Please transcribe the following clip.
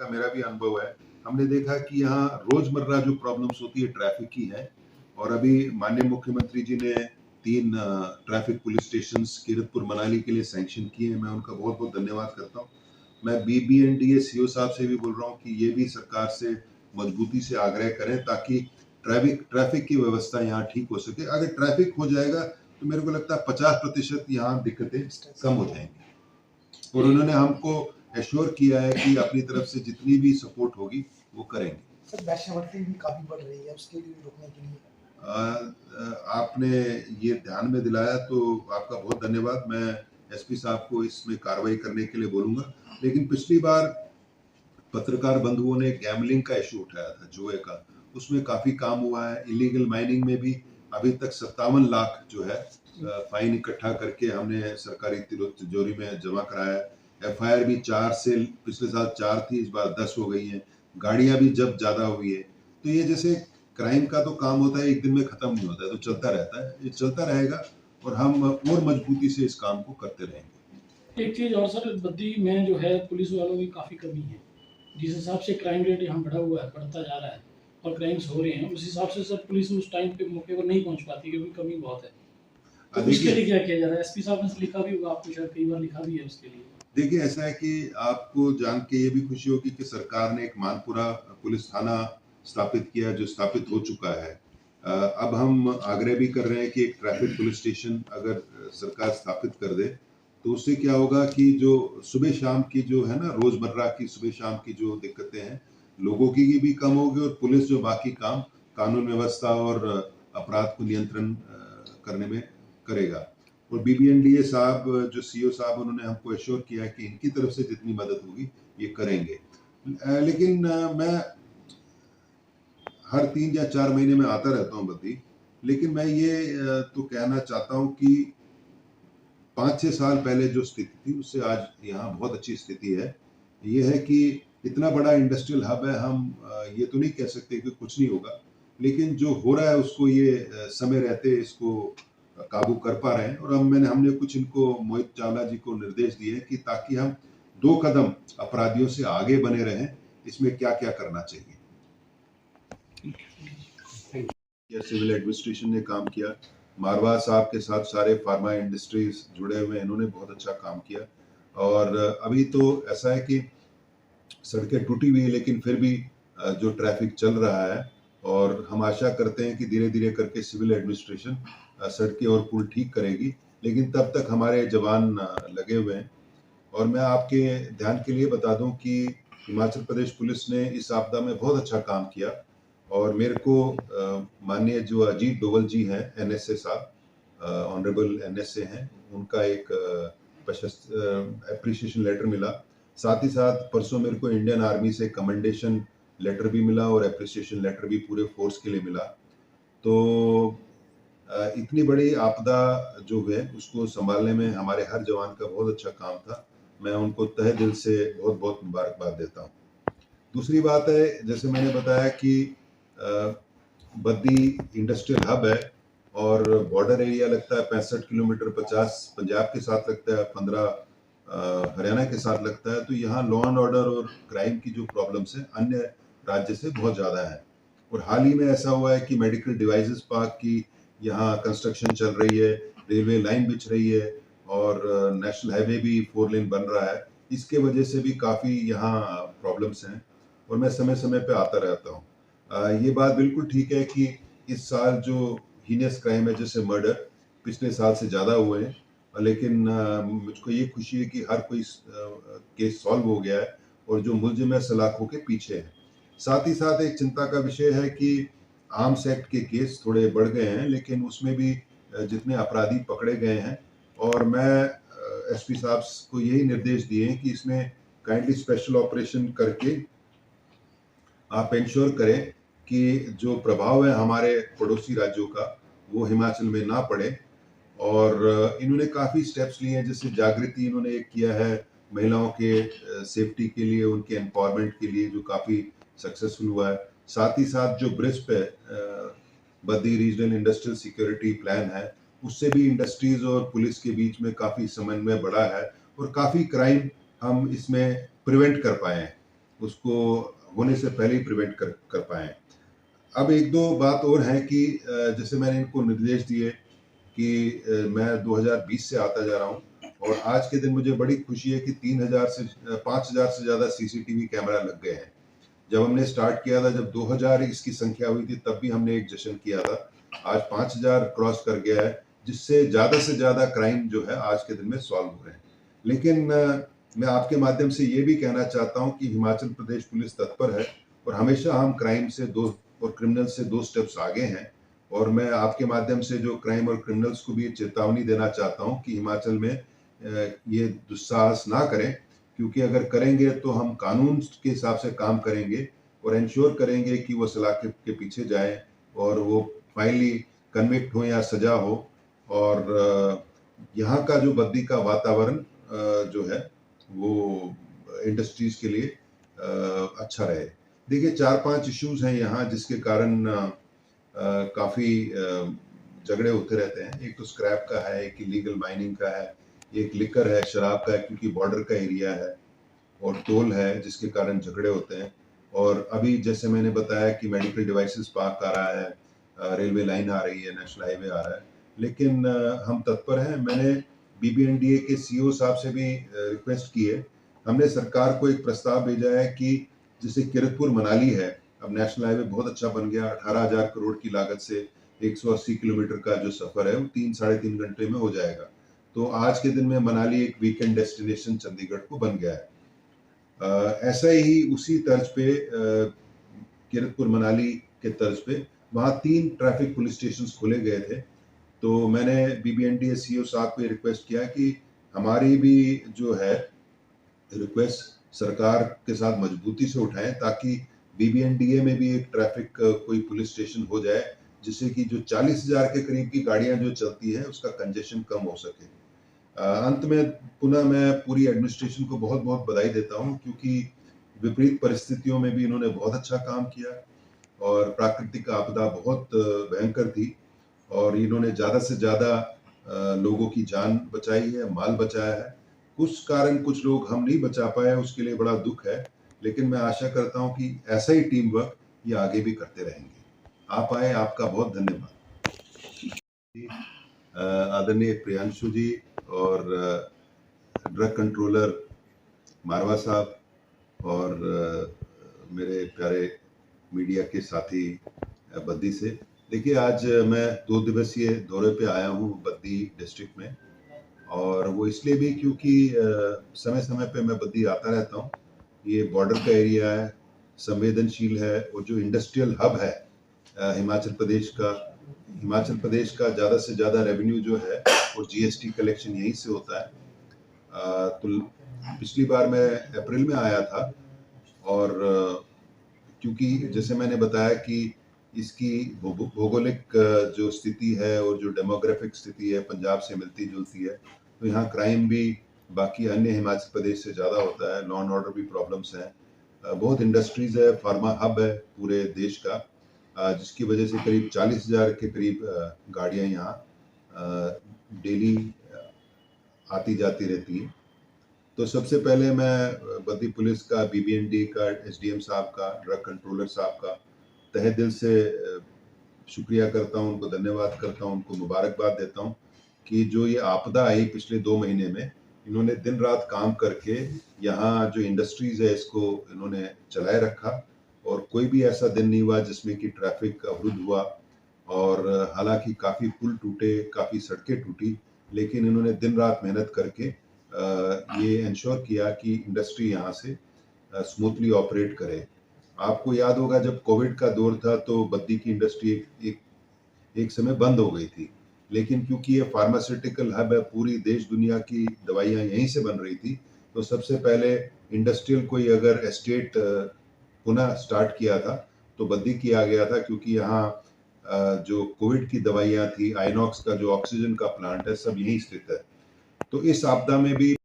का मेरा भी अनुभव है। हमने देखा कि यहाँ रोजमर्रा जो प्रॉब्लम्स होती है ट्रैफिक की है, और अभी माननीय मुख्यमंत्री जी ने 3 traffic police stations Kiratpur Manali के लिए सैंक्शन किए हैं। मैं उनका बहुत-बहुत धन्यवाद करता हूँ। मैं बीबीएनडीए सीओ साहब से भी बोल रहा हूँ कि ये भी सरकार से मजबूती से आग्रह करें ताकि ट्रैफिक की व्यवस्था यहाँ ठीक हो सके। अगर ट्रैफिक हो जाएगा तो मेरे को लगता है 50% यहाँ दिक्कतें कम हो जाएंगी। और उन्होंने हमको एश्योर किया है कि अपनी तरफ से जितनी भी सपोर्ट होगी वो करेंगे। सर वैश्यावृत्ति भी काफी बढ़ रही है, उसके लिए रोकने के लिए आपने ये ध्यान में दिलाया तो आपका बहुत धन्यवाद। मैं एसपी साहब को इसमें कार्रवाई करने के लिए बोलूंगा। लेकिन पिछली बार पत्रकार बंधुओं ने गैमलिंग का इशू उठाया था, जुए का, उसमें काफी काम हुआ है। इलीगल माइनिंग में भी अभी तक 57 लाख जो है फाइन इकट्ठा करके हमने सरकारी तिजोरी में जमा कराया है। एफआईआर भी 4 से पिछले साल 4 थी, इस बार 10 हो गई हैं। गाड़ियां भी जब ज्यादा हुई है। तो ये जैसे क्राइम का तो काम होता है, एक दिन में खत्म नहीं होता है, तो चलता रहता है, ये चलता रहेगा और हम और मजबूती से इस काम को करते रहेंगे। एक चीज और सर, बद्दी में जो है पुलिस वालों की काफी कमी है। जिस हिसाब से क्राइम रेट यहाँ बढ़ा हुआ है, बढ़ता जा रहा है और क्राइम्स हो रहे हैं, उस हिसाब से सर पुलिस उस टाइम पे मौके पर नहीं पहुंच पाती क्योंकि कमी बहुत है। तो उसके लिए क्या किया जा रहा है? एसपी साहब ने लिखा भी होगा, आपको शायद कई बार लिखा भी है उसके लिए। देखिए, ऐसा है कि आपको जान के ये भी खुशी होगी कि सरकार ने एक मानपुरा पुलिस थाना स्थापित किया, जो स्थापित हो चुका है। अब हम आग्रह भी कर रहे हैं कि एक ट्रैफिक पुलिस स्टेशन अगर सरकार स्थापित कर दे तो उससे क्या होगा कि जो सुबह शाम की जो है ना, रोजमर्रा की सुबह शाम की जो दिक्कतें हैं लोगों की भी कम होगी, और पुलिस जो बाकी काम कानून व्यवस्था और अपराध को नियंत्रण करने में करेगा। और बीबीएनडीए साहब जो सीओ साहब, उन्होंने हमको एश्योर किया है कि इनकी तरफ से जितनी मदद होगी ये करेंगे। लेकिन मैं हर 3 या 4 महीने में आता रहता हूँ बद्दी, लेकिन मैं ये तो कहना चाहता हूँ कि 5-6 साल पहले जो स्थिति थी उससे आज यहाँ बहुत अच्छी स्थिति है। ये है कि इतना बड़ा इंडस्ट्रियल हब है, हम ये तो नहीं कह सकते कि कुछ नहीं होगा, लेकिन जो हो रहा है उसको ये समय रहते इसको काबू कर पा रहे हैं। और हमने कुछ इनको मोहित चावला जी को निर्देश दिए कि ताकि हम 2 कदम अपराधियों से आगे बने रहें, इसमें क्या-क्या करना चाहिए। सिविल एडमिनिस्ट्रेशन ने काम किया, मारवाह साहब के साथ सारे फार्मा इंडस्ट्रीज जुड़े हुए हैं, इन्होंने बहुत अच्छा काम किया। और अभी तो ऐसा है कि सड़कें टूटी हुई है, लेकिन फिर भी जो ट्रैफिक चल रहा है, और हम आशा करते हैं कि धीरे धीरे करके सिविल एडमिनिस्ट्रेशन सड़कें और पुल ठीक करेगी, लेकिन तब तक हमारे जवान लगे हुए हैं। और मैं आपके ध्यान के लिए बता दूं कि हिमाचल प्रदेश पुलिस ने इस आपदा में बहुत अच्छा काम किया, और मेरे को माननीय जो अजीत डोवल जी हैं, एनएसए साहब, ऑनरेबल एनएसए हैं, उनका एक एप्रिसिएशन लेटर मिला। साथ ही साथ परसों मेरे को इंडियन आर्मी से कमेंडेशन लेटर भी मिला और एप्रिसिएशन लेटर भी पूरे फोर्स के लिए मिला। तो इतनी बड़ी आपदा जो है उसको संभालने में हमारे हर जवान का बहुत अच्छा काम था। मैं उनको तहे दिल से बहुत बहुत मुबारकबाद देता हूँ। दूसरी बात है, जैसे मैंने बताया कि बद्दी इंडस्ट्रियल हब है और बॉर्डर एरिया लगता है 65 किलोमीटर, 50 पंजाब के साथ लगता है, 15 हरियाणा के साथ लगता है। तो यहाँ लॉ एंड ऑर्डर और क्राइम की जो प्रॉब्लम्स है अन्य राज्य से बहुत ज़्यादा है। और हाल ही में ऐसा हुआ है कि मेडिकल डिवाइसेस पार्क की यहाँ कंस्ट्रक्शन चल रही है, रेलवे लाइन बिछ रही है, और नेशनल हाईवे भी 4 लेन बन रहा है। इसके वजह से भी काफ़ी यहाँ प्रॉब्लम्स हैं, और मैं समय समय पे आता रहता हूँ। ये बात बिल्कुल ठीक है कि इस साल जो हीनियस क्राइम है जैसे मर्डर पिछले साल से ज़्यादा हुए हैं, लेकिन मुझको ये खुशी है कि हर कोई केस सॉल्व हो गया है और जो मुलजिम है सलाखों के पीछे है। साथ ही साथ एक चिंता का विषय है कि आर्म्स एक्ट के केस थोड़े बढ़ गए हैं, लेकिन उसमें भी जितने अपराधी पकड़े गए हैं, और मैं एसपी साहब को यही निर्देश दिए हैं कि इसमें काइंडली स्पेशल ऑपरेशन करके आप इंश्योर करें कि जो प्रभाव है हमारे पड़ोसी राज्यों का वो हिमाचल में ना पड़े। और इन्होंने काफ़ी स्टेप्स लिए हैं, जैसे जागृति इन्होंने एक किया है महिलाओं के सेफ्टी के लिए, उनके एम्पावरमेंट के लिए, जो काफ़ी सक्सेसफुल हुआ है। साथ ही साथ जो ब्रिस्प है, Baddi regional industrial security plan है, उससे भी इंडस्ट्रीज और पुलिस के बीच में काफ़ी समन्वय बढ़ा है और काफ़ी क्राइम हम इसमें प्रिवेंट कर पाए हैं। उसको होने से पहले ही प्रिवेंट कर पाएँ। अब एक दो बात और है कि जैसे मैंने इनको निर्देश दिए कि मैं 2020 से आता जा रहा हूँ और आज के दिन मुझे बड़ी खुशी है कि 5,000 से ज़्यादा सीसीटीवी कैमरा लग गए हैं। जब हमने स्टार्ट किया था, जब 2000 इसकी संख्या हुई थी, तब भी हमने एक जश्न किया था। आज 5000 क्रॉस कर गया है, जिससे ज़्यादा से ज़्यादा क्राइम जो है आज के दिन में सॉल्व हो रहे हैं। लेकिन मैं आपके माध्यम से ये भी कहना चाहता हूँ कि हिमाचल प्रदेश पुलिस तत्पर है और हमेशा हम क्राइम से और क्रिमिनल से 2 स्टेप्स आगे हैं। और मैं आपके माध्यम से जो क्राइम और क्रिमिनल्स को भी ये चेतावनी देना चाहता हूँ कि हिमाचल में ये दुस्साहस ना करें, क्योंकि अगर करेंगे तो हम कानून के हिसाब से काम करेंगे और इंश्योर करेंगे कि वो सलाख के पीछे जाएं और वो फाइनली कन्विक्ट हो या सजा हो। और यहाँ का जो बद्दी का वातावरण जो है वो इंडस्ट्रीज के लिए अच्छा रहे। देखिए 4-5 इश्यूज हैं यहाँ जिसके कारण काफ़ी झगड़े होते रहते हैं। एक तो स्क्रैप का है, एक इलीगल माइनिंग का है, एक लिकर है, शराब का है क्योंकि बॉर्डर का एरिया है, और टोल है जिसके कारण झगड़े होते हैं। और अभी जैसे मैंने बताया कि मेडिकल डिवाइसेस पार्क आ रहा है, रेलवे लाइन आ रही है, नेशनल हाईवे आ रहा है, लेकिन हम तत्पर हैं। मैंने BBNDA के CEO साहब से भी रिक्वेस्ट की है। हमने सरकार को एक प्रस्ताव भेजा है कि जैसे किरतपुर मनाली है, अब नेशनल हाईवे बहुत अच्छा बन गया, 18,000 करोड़ की लागत से 180 किलोमीटर का जो सफर है वो 3-3.5 घंटे में हो जाएगा। तो आज के दिन में मनाली एक वीकेंड डेस्टिनेशन चंडीगढ़ को बन गया है। ऐसा ही उसी तर्ज पे किरतपुर मनाली के तर्ज पे वहाँ 3 ट्रैफिक पुलिस स्टेशन खोले गए थे। तो मैंने BBNDA CEO साहब को रिक्वेस्ट किया कि हमारी भी जो है रिक्वेस्ट सरकार के साथ मजबूती से उठाएं, ताकि BBNDA में भी एक ट्रैफिक कोई पुलिस स्टेशन हो जाए, जिससे कि जो 40,000 के करीब की गाड़ियां जो चलती हैं उसका कंजेशन कम हो सके। अंत में पुनः मैं पूरी एडमिनिस्ट्रेशन को बहुत बहुत बधाई देता हूं, क्योंकि विपरीत परिस्थितियों में भी इन्होंने बहुत अच्छा काम किया और प्राकृतिक आपदा बहुत भयंकर थी और इन्होंने ज़्यादा से ज़्यादा लोगों की जान बचाई है, माल बचाया है। कुछ कारण कुछ लोग हम नहीं बचा पाए, उसके लिए बड़ा दुख है, लेकिन मैं आशा करता हूं कि ऐसा ही टीम वर्क ये आगे भी करते रहेंगे। आप आए, आपका बहुत धन्यवाद। आदरणीय प्रियांशु जी और ड्रग कंट्रोलर मारवा साहब और मेरे प्यारे मीडिया के साथी बद्दी से। देखिए आज मैं 2 दिवसीय दौरे पे आया हूँ बद्दी डिस्ट्रिक्ट में, और वो इसलिए भी क्योंकि समय समय पे मैं बद्दी आता रहता हूँ। ये बॉर्डर का एरिया है, संवेदनशील है, और जो इंडस्ट्रियल हब है हिमाचल प्रदेश का ज़्यादा से ज़्यादा रेवेन्यू जो है और GST कलेक्शन यहीं से होता है। तो पिछली बार मैं अप्रैल में आया था, और क्योंकि जैसे मैंने बताया कि इसकी भौगोलिक जो स्थिति है और जो डेमोग्राफिक स्थिति है पंजाब से मिलती जुलती है, तो यहाँ क्राइम भी बाकी अन्य हिमाचल प्रदेश से ज़्यादा होता है, लॉ एंड ऑर्डर भी प्रॉब्लम्स हैं, बहुत इंडस्ट्रीज है, फार्मा हब है पूरे देश का, जिसकी वजह से करीब 40,000 के करीब गाड़ियाँ यहाँ डेली आती जाती रहती हैं। तो सबसे पहले मैं बद्दी पुलिस का, BBND का, SDM साहब का, ड्रग कंट्रोलर साहब का तहे दिल से शुक्रिया करता हूँ, उनको धन्यवाद करता हूँ, उनको मुबारकबाद देता हूँ कि जो ये आपदा आई पिछले 2 महीने में, इन्होंने दिन रात काम करके यहाँ जो इंडस्ट्रीज है इसको इन्होंने चलाए रखा, और कोई भी ऐसा दिन नहीं हुआ जिसमें कि ट्रैफिक अवरुद्ध हुआ। और हालांकि काफ़ी पुल टूटे, काफ़ी सड़कें टूटी, लेकिन इन्होंने दिन रात मेहनत करके ये इंश्योर किया कि इंडस्ट्री यहाँ से स्मूथली ऑपरेट करे। आपको याद होगा जब कोविड का दौर था तो बद्दी की इंडस्ट्री एक समय बंद हो गई थी, लेकिन क्योंकि ये फार्मास्यूटिकल हब है, पूरी देश दुनिया की दवाइयाँ यहीं से बन रही थी, तो सबसे पहले इंडस्ट्रियल कोई अगर एस्टेट पुनः स्टार्ट किया था तो बद्दी किया गया था, क्योंकि यहाँ जो कोविड की दवाइयाँ थी, आइनॉक्स का जो ऑक्सीजन का प्लांट है, सब यहीं स्थित है। तो इस आपदा में भी